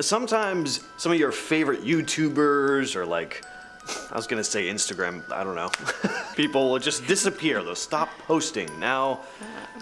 Sometimes some of your favorite YouTubers or like, I was gonna say Instagram, I don't know. People will just disappear, they'll stop posting. Now,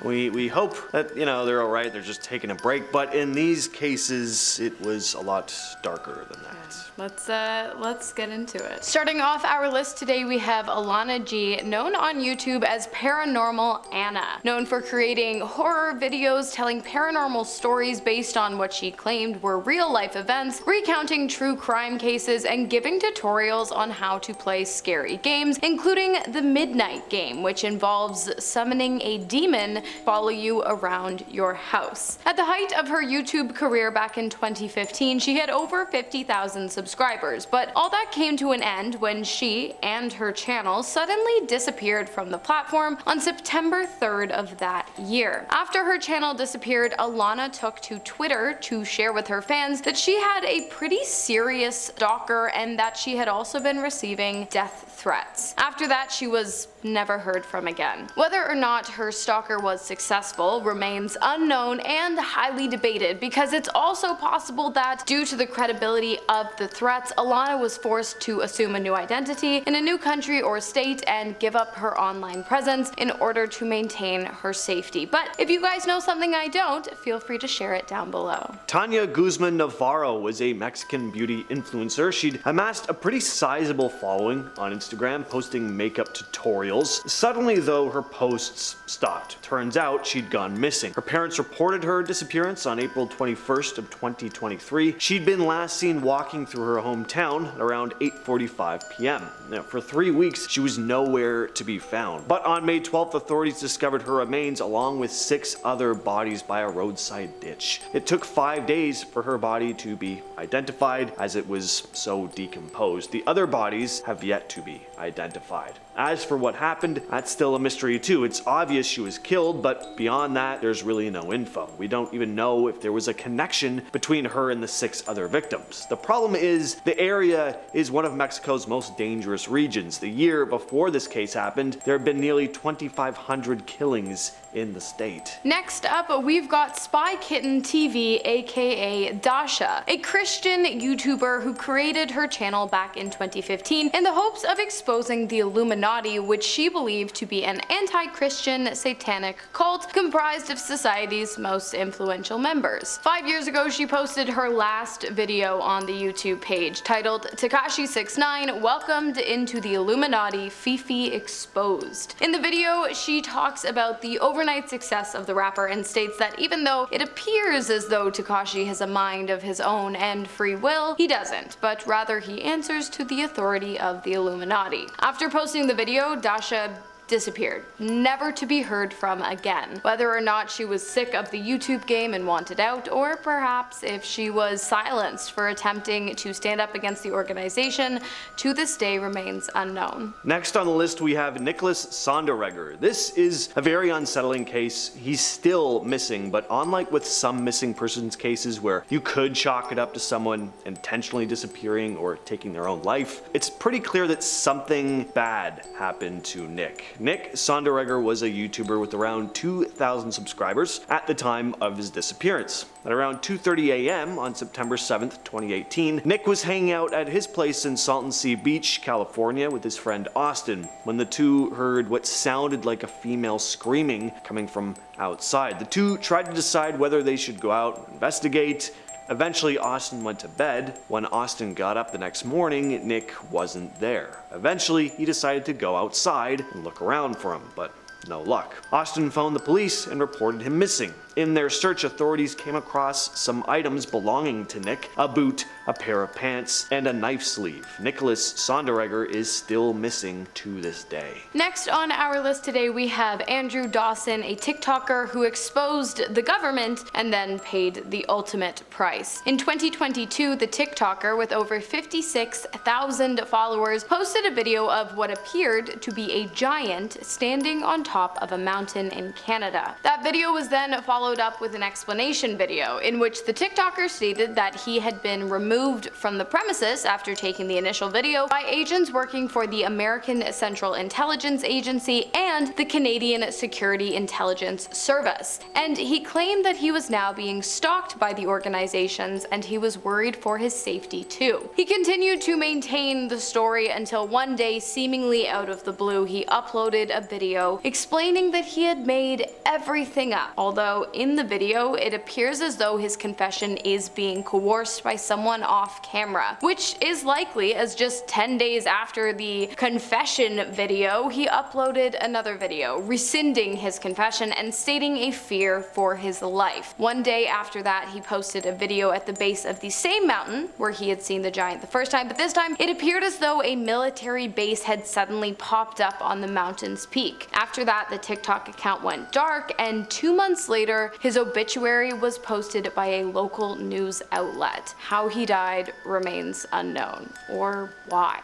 we hope that, you know, they're alright, they're just taking a break, but in these cases, it was a lot darker than that. Let's get into it. Starting off our list today, we have Alana G, known on YouTube as Paranormalana, known for creating horror videos telling paranormal stories based on what she claimed were real-life events, recounting true crime cases, and giving tutorials on how to play scary games, including the Midnight Game, which involves summoning a demon follow you around your house. At the height of her YouTube career back in 2015, she had over 50,000 subscribers, but all that came to an end when she and her channel suddenly disappeared from the platform on September 3rd of that year. After her channel disappeared, Alana took to Twitter to share with her fans that she had a pretty serious stalker and that she had also been receiving death threats. After that, she was never heard from again. Whether or not her stalker was successful remains unknown and highly debated, because it's also possible that, due to the credibility of the threats, Alana was forced to assume a new identity in a new country or state and give up her online presence in order to maintain her safety. But if you guys know something I don't, feel free to share it down below. Tania Guzmán Navarro was a Mexican beauty influencer. She'd amassed a pretty sizable following on Instagram, posting makeup tutorials. Suddenly, though, her posts stopped. Turns out she'd gone missing. Her parents reported her disappearance on April 21st of 2023. She'd been last seen walking through her hometown at around 8:45 p.m. Now, for 3 weeks, she was nowhere to be found. But on May 12th, authorities discovered her remains along with 6 other bodies by a roadside ditch. It took 5 days for her body to be identified, as it was so decomposed. The other bodies have yet to be identified. As for what happened, that's still a mystery too. It's obvious she was killed, but beyond that, there's really no info. We don't even know if there was a connection between her and the 6 other victims. The problem is, the area is one of Mexico's most dangerous regions. The year before this case happened, there had been nearly 2,500 killings in the state. Next up, we've got Spy Kitten TV, aka Dasha, a Christian YouTuber who created her channel back in 2015 in the hopes of exposing the Illuminati, which she believed to be an anti-Christian satanic cult comprised of society's most influential members. 5 years ago, she posted her last video on the YouTube page, titled Tekashi69 Welcomed into the Illuminati, Fifi Exposed. In the video, she talks about the overnight success of the rapper and states that even though it appears as though Tekashi has a mind of his own and free will, he doesn't, but rather he answers to the authority of the Illuminati. After posting the video, Dasha disappeared, never to be heard from again. Whether or not she was sick of the YouTube game and wanted out, or perhaps if she was silenced for attempting to stand up against the organization, to this day remains unknown. Next on the list, we have Nicholas Sonderegger. This is a very unsettling case. He's still missing, but unlike with some missing persons cases where you could chalk it up to someone intentionally disappearing or taking their own life, it's pretty clear that something bad happened to Nick. Nick Sonderegger was a YouTuber with around 2,000 subscribers at the time of his disappearance. At around 2:30 a.m. on September 7th, 2018, Nick was hanging out at his place in Salton Sea Beach, California with his friend Austin, when the two heard what sounded like a female screaming coming from outside. The two tried to decide whether they should go out and investigate. Eventually, Austin went to bed. When Austin got up the next morning, Nick wasn't there. Eventually, he decided to go outside and look around for him, but no luck. Austin phoned the police and reported him missing. In their search, authorities came across some items belonging to Nick: a boot, a pair of pants, and a knife sleeve. Nicholas Sonderegger is still missing to this day. Next on our list today, we have Andrew Dawson, a TikToker who exposed the government and then paid the ultimate price. In 2022, the TikToker, with over 56,000 followers, posted a video of what appeared to be a giant standing on top of a mountain in Canada. That video was then followed followed up with an explanation video in which the TikToker stated that he had been removed from the premises after taking the initial video by agents working for the American Central Intelligence Agency and the Canadian Security Intelligence Service, and he claimed that he was now being stalked by the organizations and he was worried for his safety too. He continued to maintain the story until one day, seemingly out of the blue, he uploaded a video explaining that he had made everything up, although in the video it appears as though his confession is being coerced by someone off camera, which is likely, as just 10 days after the confession video, he uploaded another video rescinding his confession and stating a fear for his life. One day after that, he posted a video at the base of the same mountain where he had seen the giant the first time, but this time it appeared as though a military base had suddenly popped up on the mountain's peak. After that, the TikTok account went dark, and 2 months later, his obituary was posted by a local news outlet. How he died remains unknown, or why,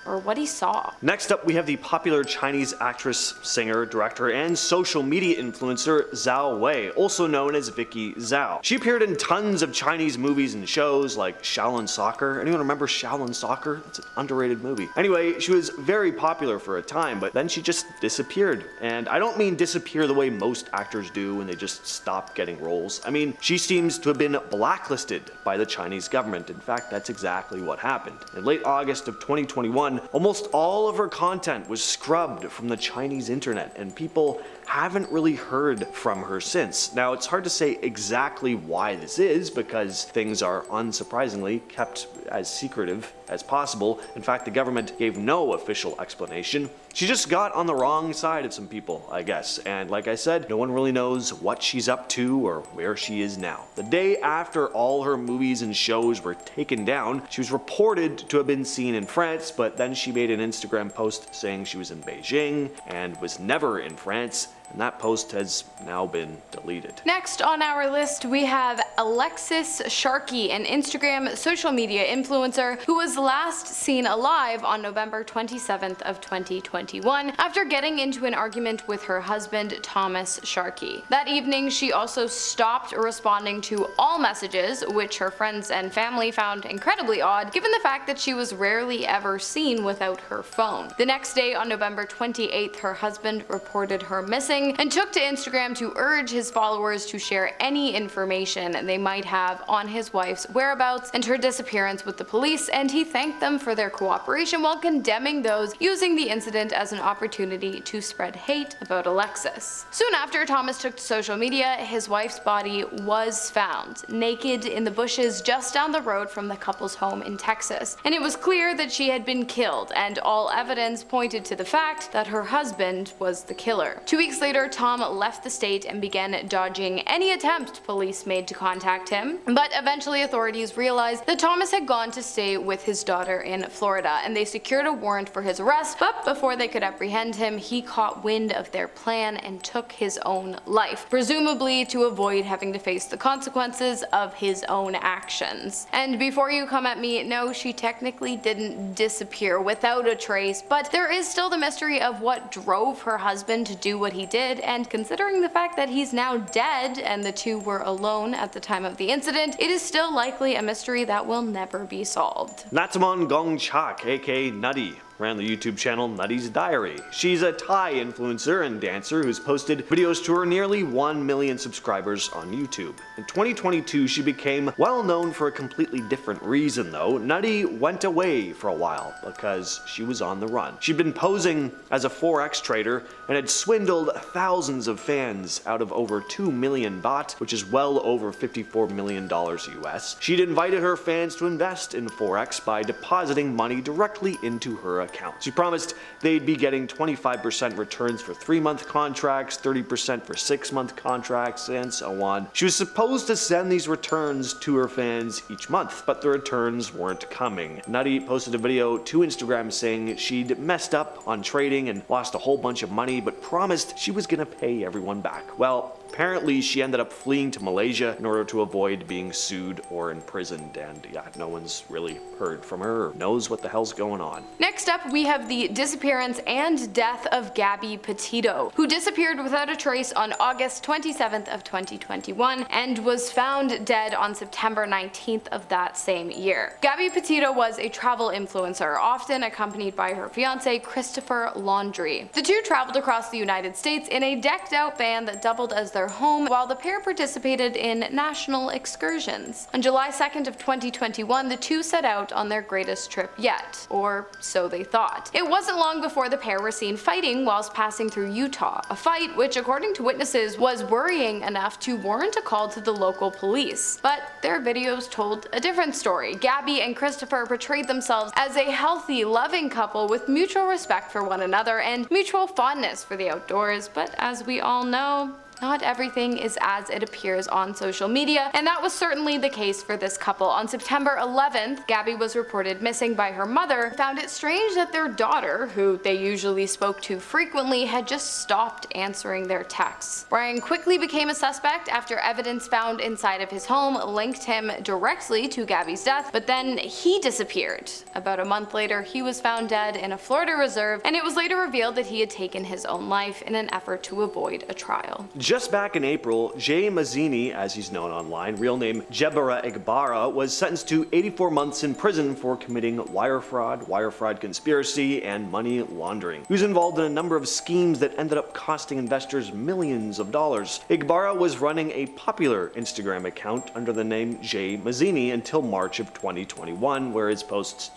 or what he saw. Next up, we have the popular Chinese actress, singer, director, and social media influencer Zhao Wei, also known as Vicky Zhao. She appeared in tons of Chinese movies and shows like Shaolin Soccer. Anyone remember Shaolin Soccer? It's an underrated movie. Anyway, she was very popular for a time, but then she just disappeared. And I don't mean disappear the way most actors do when they just stop getting roles. I mean, she seems to have been blacklisted by the Chinese government. In fact, that's exactly what happened. In late August of 2021, almost all of her content was scrubbed from the Chinese internet, and people haven't really heard from her since. Now, it's hard to say exactly why this is, because things are unsurprisingly kept as secretive as possible. In fact, the government gave no official explanation. She just got on the wrong side of some people, I guess, and like I said, no one really knows what she's up to or where she is now. The day after all her movies and shows were taken down, she was reported to have been seen in France, but then she made an Instagram post saying she was in Beijing and was never in France, and that post has now been deleted. Next on our list, we have Alexis Sharkey, an Instagram social media influencer who was last seen alive on November 27th of 2021 after getting into an argument with her husband, Thomas Sharkey. That evening, she also stopped responding to all messages, which her friends and family found incredibly odd, given the fact that she was rarely ever seen without her phone. The next day, on November 28th, her husband reported her missing and took to Instagram to urge his followers to share any information they might have on his wife's whereabouts and her disappearance with the police, and he thanked them for their cooperation while condemning those using the incident as an opportunity to spread hate about Alexis. Soon after Thomas took to social media, his wife's body was found, naked in the bushes just down the road from the couple's home in Texas, and it was clear that she had been killed, and all evidence pointed to the fact that her husband was the killer. 2 weeks later, Tom left the state and began dodging any attempt police made to contact him, but eventually authorities realized that Thomas had gone to stay with his daughter in Florida, and they secured a warrant for his arrest, but before they could apprehend him, he caught wind of their plan and took his own life, presumably to avoid having to face the consequences of his own actions. And before you come at me, no, she technically didn't disappear without a trace, but there is still the mystery of what drove her husband to do what he did, and considering the fact that he's now dead and the two were alone at the time of the incident, it is still likely a mystery that will never be solved. Natamon Gongchak, aka Nutty, ran the YouTube channel Nutty's Diary. She's a Thai influencer and dancer who's posted videos to her nearly 1 million subscribers on YouTube. In 2022, she became well known for a completely different reason though. Nutty went away for a while because she was on the run. She'd been posing as a Forex trader and had swindled thousands of fans out of over 2 million baht, which is well over $54 million US. She'd invited her fans to invest in Forex by depositing money directly into her account. She promised they'd be getting 25% returns for 3-month contracts, 30% for 6-month contracts, and so on. She was supposed to send these returns to her fans each month, but the returns weren't coming. Nutty posted a video to Instagram saying she'd messed up on trading and lost a whole bunch of money, but promised she was gonna pay everyone back. Well, Apparently, she ended up fleeing to Malaysia in order to avoid being sued or imprisoned, and yeah, no one's really heard from her or knows what the hell's going on. Next up, we have the disappearance and death of Gabby Petito, who disappeared without a trace on August 27th of 2021 and was found dead on September 19th of that same year. Gabby Petito was a travel influencer, often accompanied by her fiance Christopher Laundrie. The two traveled across the United States in a decked-out van that doubled as their home, while the pair participated in national excursions. On July 2nd of 2021, the two set out on their greatest trip yet, or so they thought. It wasn't long before the pair were seen fighting whilst passing through Utah, a fight which, according to witnesses, was worrying enough to warrant a call to the local police. But their videos told a different story. Gabby and Christopher portrayed themselves as a healthy, loving couple with mutual respect for one another and mutual fondness for the outdoors, but as we all know, not everything is as it appears on social media, and that was certainly the case for this couple. On September 11th, Gabby was reported missing by her mother, found it strange that their daughter, who they usually spoke to frequently, had just stopped answering their texts. Brian quickly became a suspect after evidence found inside of his home linked him directly to Gabby's death, but then he disappeared. About a month later, he was found dead in a Florida reserve, and it was later revealed that he had taken his own life in an effort to avoid a trial. Just back in April, Zhao Mazini, as he's known online, real name Jebara Igbara, was sentenced to 84 months in prison for committing wire fraud conspiracy, and money laundering. He was involved in a number of schemes that ended up costing investors millions of dollars. Igbara was running a popular Instagram account under the name Zhao Mazini until March of 2021, where his posts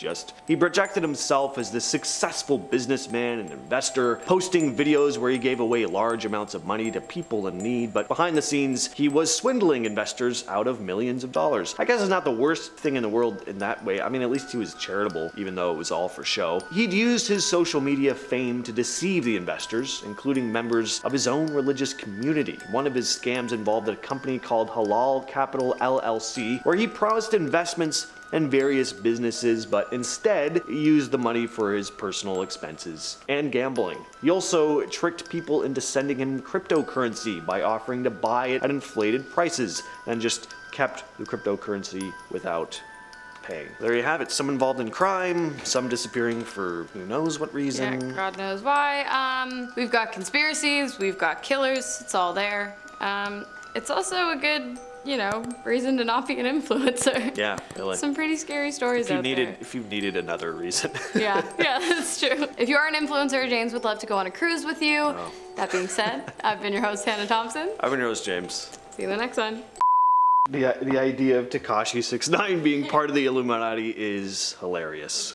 he projected himself as this successful businessman and investor, posting videos where he gave away large amounts of money to people in need, but behind the scenes, he was swindling investors out of millions of dollars. I guess it's not the worst thing in the world in that way. I mean, at least he was charitable, even though it was all for show. He'd used his social media fame to deceive the investors, including members of his own religious community. One of his scams involved a company called Halal Capital LLC, where he promised investments and various businesses, but instead used the money for his personal expenses and gambling. He also tricked people into sending him cryptocurrency by offering to buy it at inflated prices, and just kept the cryptocurrency without paying. There you have it. Some involved in crime, some disappearing for who knows what reason. Yeah, God knows why. We've got conspiracies, we've got killers, it's all there. It's also a good, reason to not be an influencer. Yeah, really. Some pretty scary stories out there. If you needed another reason. Yeah, that's true. If you are an influencer, James would love to go on a cruise with you. Oh. That being said, I've been your host, Hannah Thompson. I've been your host, James. See you in the next one. The idea of Tekashi 6ix9ine being part of the Illuminati is hilarious.